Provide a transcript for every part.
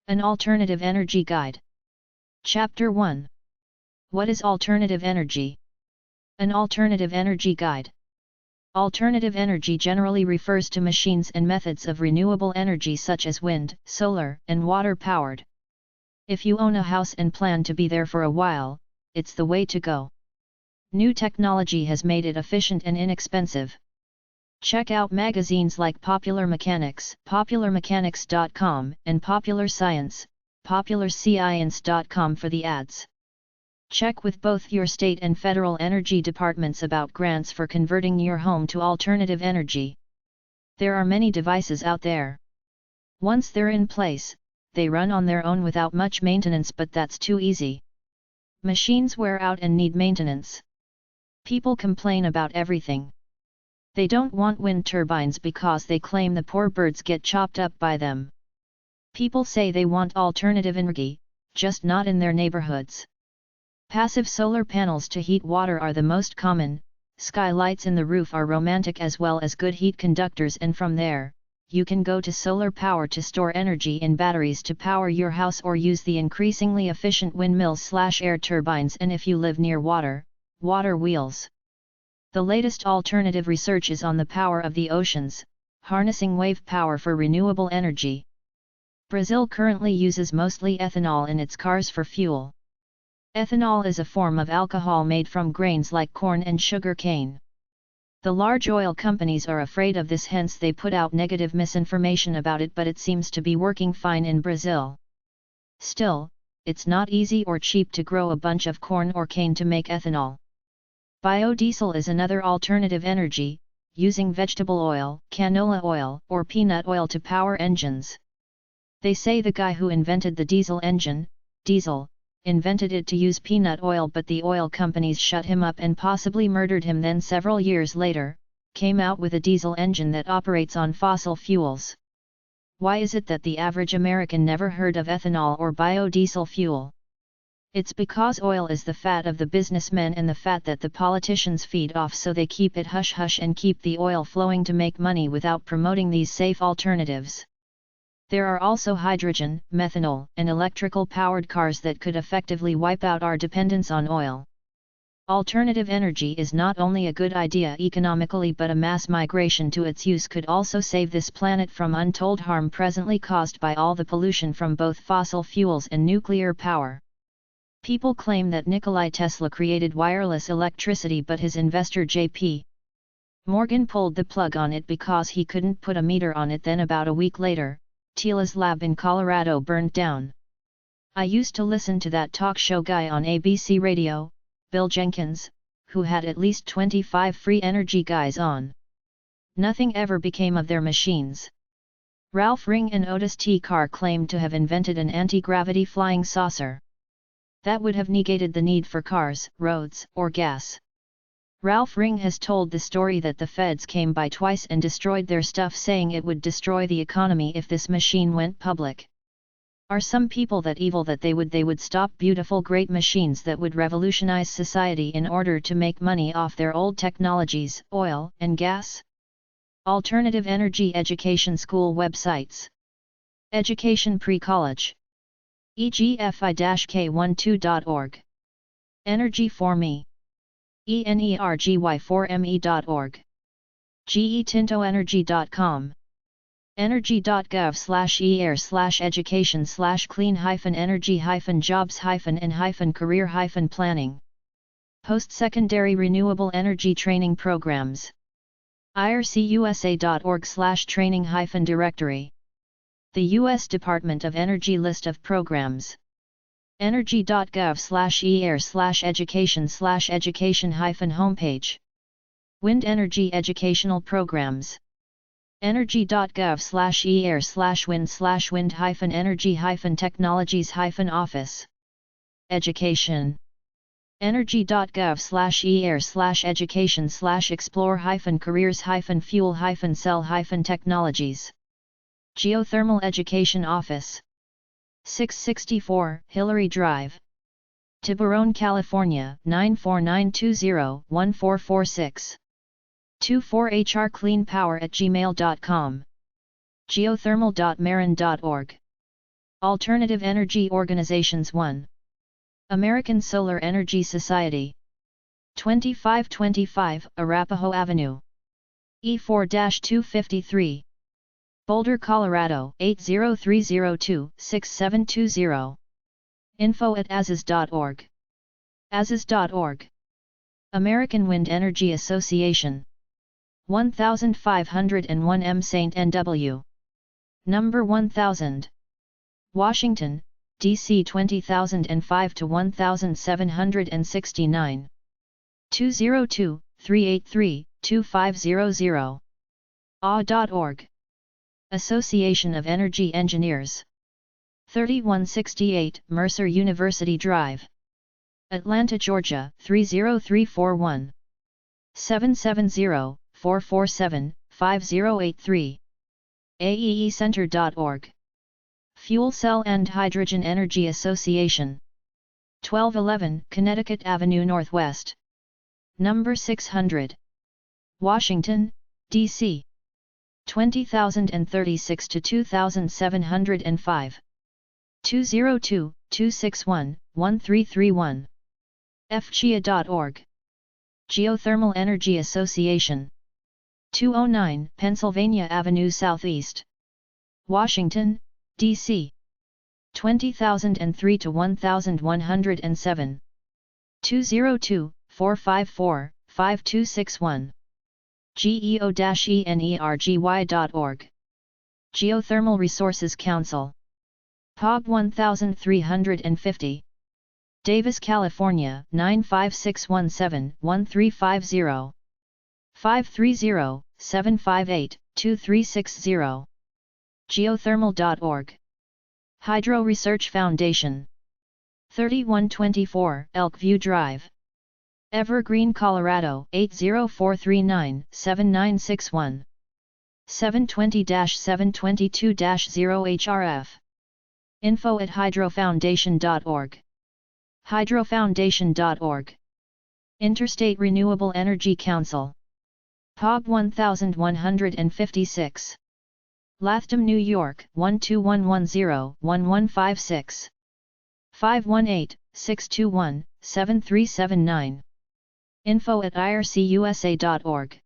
An Alternative Energy Guide. Chapter 1. What is alternative energy? An alternative energy guide. Alternative energy generally refers to machines and methods of renewable energy such as wind, solar, and water-powered. If you own a house and plan to be there for a while, it's the way to go. New technology has made it efficient and inexpensive. Check out magazines like Popular Mechanics, popularmechanics.com, and Popular Science, popularscience.com for the ads. Check with both your state and federal energy departments about grants for converting your home to alternative energy. There are many devices out there. Once they're in place, they run on their own without much maintenance, but that's too easy. Machines wear out and need maintenance. People complain about everything. They don't want wind turbines because they claim the poor birds get chopped up by them. People say they want alternative energy, just not in their neighborhoods. Passive solar panels to heat water are the most common. Skylights in the roof are romantic as well as good heat conductors, and from there, you can go to solar power to store energy in batteries to power your house, or use the increasingly efficient windmills/air turbines, and if you live near water, water wheels. The latest alternative research is on the power of the oceans, harnessing wave power for renewable energy. Brazil currently uses mostly ethanol in its cars for fuel. Ethanol is a form of alcohol made from grains like corn and sugar cane. The large oil companies are afraid of this, hence they put out negative misinformation about it, but it seems to be working fine in Brazil. Still, it's not easy or cheap to grow a bunch of corn or cane to make ethanol. Biodiesel is another alternative energy, using vegetable oil, canola oil, or peanut oil to power engines. They say the guy who invented the diesel engine, diesel, invented it to use peanut oil, but the oil companies shut him up and possibly murdered him. Then several years later, came out with a diesel engine that operates on fossil fuels. Why is it that the average American never heard of ethanol or biodiesel fuel? It's because oil is the fat of the businessmen and the fat that the politicians feed off, so they keep it hush-hush and keep the oil flowing to make money without promoting these safe alternatives. There are also hydrogen, methanol, and electrical-powered cars that could effectively wipe out our dependence on oil. Alternative energy is not only a good idea economically, but a mass migration to its use could also save this planet from untold harm presently caused by all the pollution from both fossil fuels and nuclear power. People claim that Nikola Tesla created wireless electricity, but his investor J.P. Morgan pulled the plug on it because he couldn't put a meter on it. Then about a week later, Tesla's lab in Colorado burned down. I used to listen to that talk show guy on ABC Radio, Bill Jenkins, who had at least 25 free energy guys on. Nothing ever became of their machines. Ralph Ring and Otis T. Carr claimed to have invented an anti-gravity flying saucer. That would have negated the need for cars, roads, or gas. Ralph Ring has told the story that the feds came by twice and destroyed their stuff, saying it would destroy the economy if this machine went public. Are some people that evil that they would stop beautiful great machines that would revolutionize society in order to make money off their old technologies, oil and gas? Alternative Energy Education School websites. Education Pre-College. EGFI-K12.org. Energy for Me. energy4me.org. getintoenergy.com. energy.gov/er/education/clean-energy-jobs-and-career-planning. Post-secondary renewable energy training programs. ircusa.org/training-directory. The U.S. Department of Energy list of programs. energy.gov/er/education/education-homepage. Wind energy educational programs. energy.gov/er/wind/wind-energy-technologies-office. Education. energy.gov/er/education/explore-careers-fuel-cell-technologies. Geothermal Education Office. 664 Hillary Drive. Tiburon, California 94920-1446. 24hrcleanpower@gmail.com. geothermal.marin.org. Alternative Energy Organizations 1. American Solar Energy Society. 2525 Arapahoe Avenue. E4-253. Boulder, Colorado 80302-6720. info@azaz.org. azaz.org. American Wind Energy Association. 1501 M. St. N.W. Number 1000. Washington, D.C. 20005 to 1769. 202-383-2500. AW.org. Association of Energy Engineers. 3168 Mercer University Drive. Atlanta, Georgia 30341. 770-447-5083. AEEcenter.org. Fuel Cell and Hydrogen Energy Association. 1211 Connecticut Avenue Northwest. Number 600. Washington, D.C. 20036 to 2705. 202-261-1331. fgia.org. Geothermal Energy Association. 209 Pennsylvania Avenue Southeast. Washington, D.C. 20003 to 1107. 202-454-5261. geo-energy.org. Geothermal Resources Council. POG 1350. Davis, California 95617-1350. 530-758-2360. Geothermal.org. Hydro Research Foundation. 3124 Elkview Drive. Evergreen, Colorado 80439-7961. 720-722-0HRF. info@hydrofoundation.org. hydrofoundation.org. Interstate Renewable Energy Council. POG 1156. Latham, New York 12110-1156. 518-621-7379. info@ircusa.org.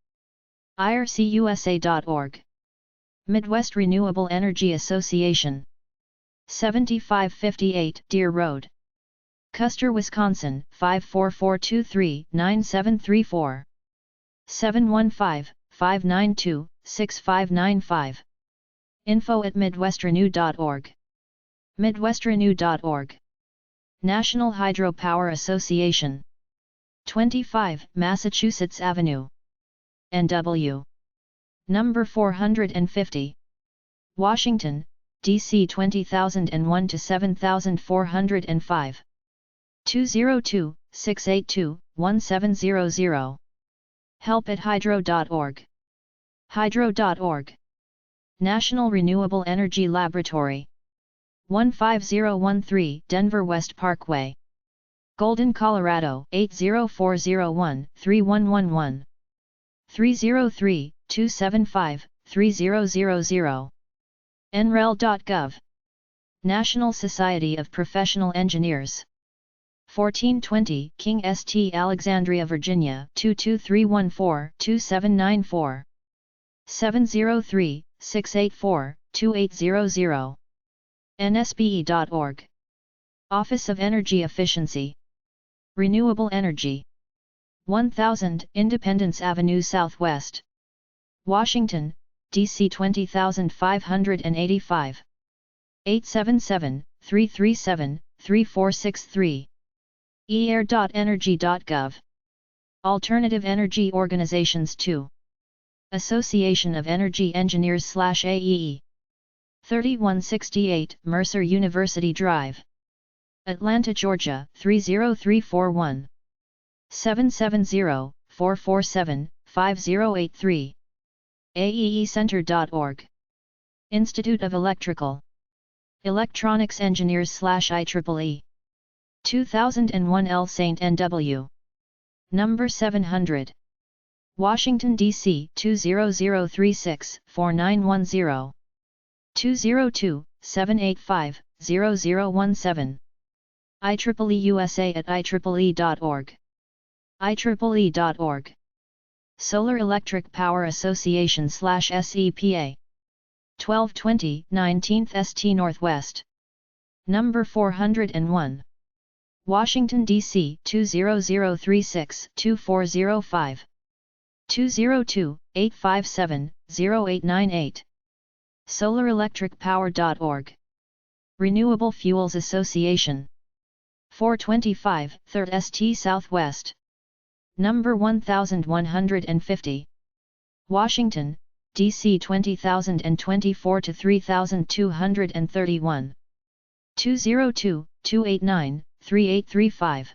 ircusa.org. Midwest Renewable Energy Association. 7558 Deer Road. Custer, Wisconsin 54423-9734. 715-592-6595. info@midwestrenew.org. midwestrenew.org. National Hydropower Association. 25 Massachusetts Avenue. NW. Number 450. Washington, D.C. 20001 to 7405. 202-682-1700. help@hydro.org. hydro.org. National Renewable Energy Laboratory. 15013 Denver West Parkway. Golden, Colorado 80401-3111. 303-275-3000. nrel.gov. National Society of Professional Engineers. 1420 King St. Alexandria, Virginia 22314-2794. 703-684-2800. nsbe.org. Office of Energy Efficiency. Renewable Energy. 1000 Independence Avenue Southwest. Washington, D.C. 20585. 877-337-3463. eair.energy.gov. Alternative Energy Organizations 2. Association of Energy Engineers/AEE. 3168 Mercer University Drive. Atlanta, Georgia 30341. 770-447-5083. aeecenter.org. Institute of Electrical Electronics Engineers/IEEE. 2001 L. St. N.W. Number 700. Washington, D.C. 20036-4910. 202-785-50 0017. IEEE USA at IEEE.org. IEEE.org. Solar Electric Power Association /SEPA. 1220, 19th St. Northwest. Number 401. Washington, D.C. 20036-2405. 202-857-0898. SolarElectricPower.org. Renewable Fuels Association. 425, 3rd St. Southwest. Number 1150. Washington, D.C. 20024-3231. 202-289-3835.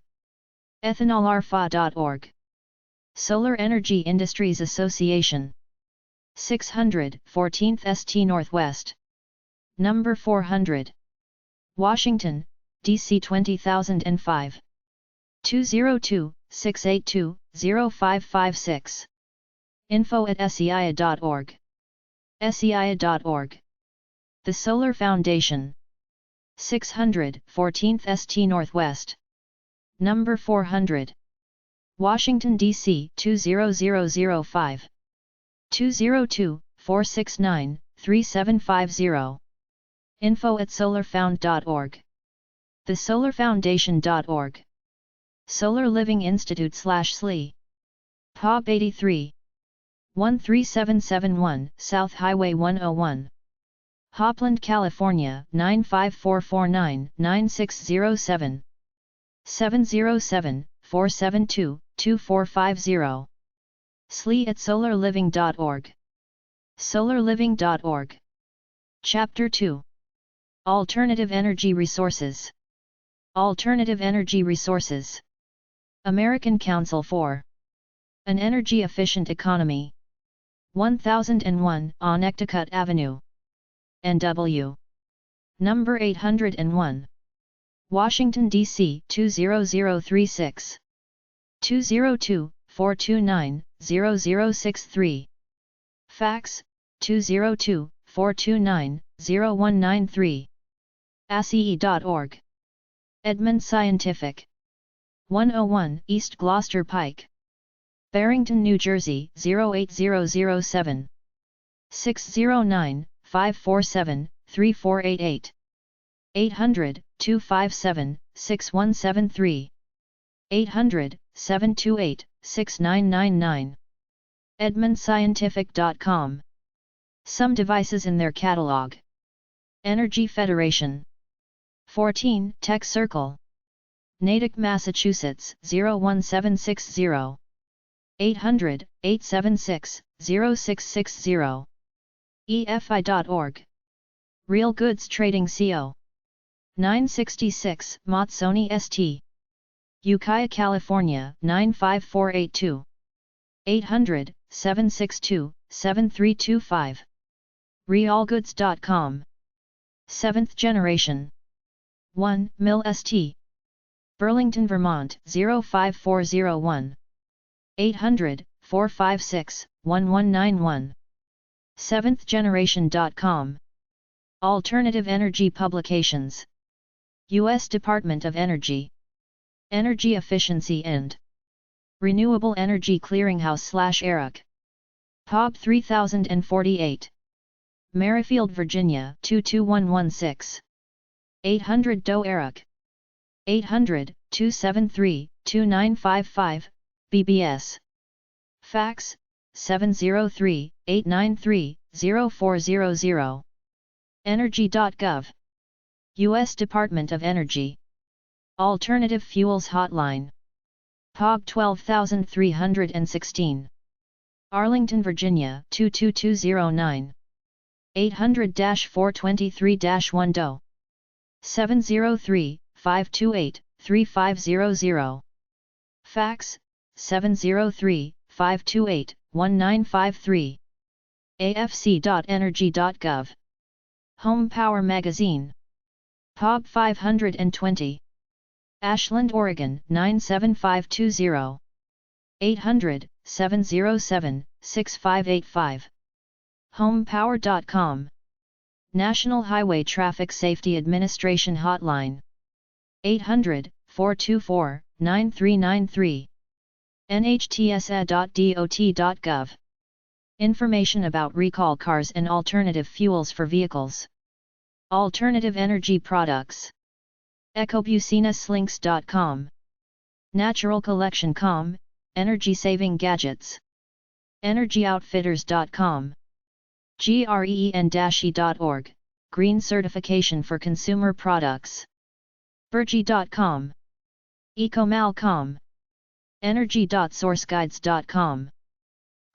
EthanolarFA.org. Solar Energy Industries Association. 600, 14th St. Northwest. Number 400. Washington, D.C. 20005. 202-682-0556. info@seia.org. seia.org. The Solar Foundation. 600, 14th St. Northwest. Number 400. Washington, D.C. 20005. 202-469-3750. info@solarfound.org. thesolarfoundation.org. Solar Living Institute /SLI. POB 83. 13771, South Highway 101. Hopland, California 95449-9607. 707-472-2450. SLI@solarliving.org. solarliving.org. Chapter 2. Alternative Energy Resources. Alternative Energy Resources. American Council for an Energy-Efficient Economy. 1001, Connecticut Avenue. NW. Number 801. Washington, D.C. 20036. 202-429-0063. Fax, 202-429-0193. ASCII.org. Edmund Scientific. 101 East Gloucester Pike. Barrington, New Jersey 08007. 609-547-3488. 800-257-6173. 800-728-6999. EdmundScientific.com. Some devices in their catalog. Energy Federation. 14 Tech Circle. Natick, Massachusetts 01760. 800-876-0660. EFI.org. Real Goods Trading Co. 966 Motsoni St. Ukiah, California 95482. 800-762-7325. Realgoods.com. 7th Generation. 1 Mill St. Burlington, Vermont 05401. 800-456-1191. 7thgeneration.com. Alternative Energy Publications. U.S. Department of Energy. Energy Efficiency and Renewable Energy Clearinghouse /ERIC. POB 3048. Merrifield, Virginia 22116. 800 DO ERIC. 800-273-2955, BBS. Fax, 703-893-0400. Energy.gov. U.S. Department of Energy. Alternative Fuels Hotline. POB 12316. Arlington, Virginia 22209. 800-423-1 DO. 703-528-3500. Fax, 703-528-1953. afc.energy.gov. Home Power Magazine. POB 520. Ashland, Oregon 97520. 800-707-6585. Homepower.com. National Highway Traffic Safety Administration Hotline. 800-424-9393. nhtsa.dot.gov. Information about recall cars and alternative fuels for vehicles. Alternative energy products. ecobucinaslinks.com. Naturalcollection.com, energy-saving gadgets. EnergyOutfitters.com. green-e.org, green certification for consumer products. Bergy.com. Ecomal.com. Energy.sourceguides.com.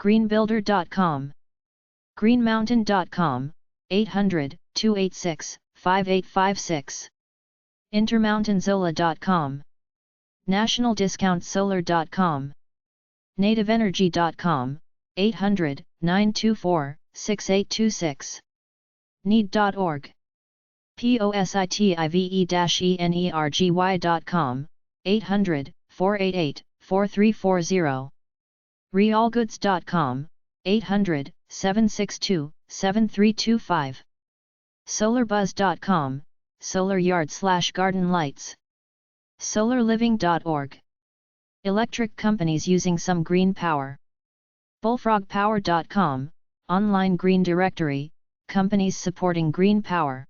Greenbuilder.com. Greenmountain.com, 800-286-5856. Intermountainzola.com. NationalDiscountSolar.com. NativeEnergy.com, 800-924-6826. Need.org. positive-energy.com, 800-488-4340. Realgoods.com, 800-762-7325. SolarBuzz.com, solar yard/garden lights. SolarLiving.org. Electric companies using some green power. Bullfrogpower.com, online green directory, companies supporting green power.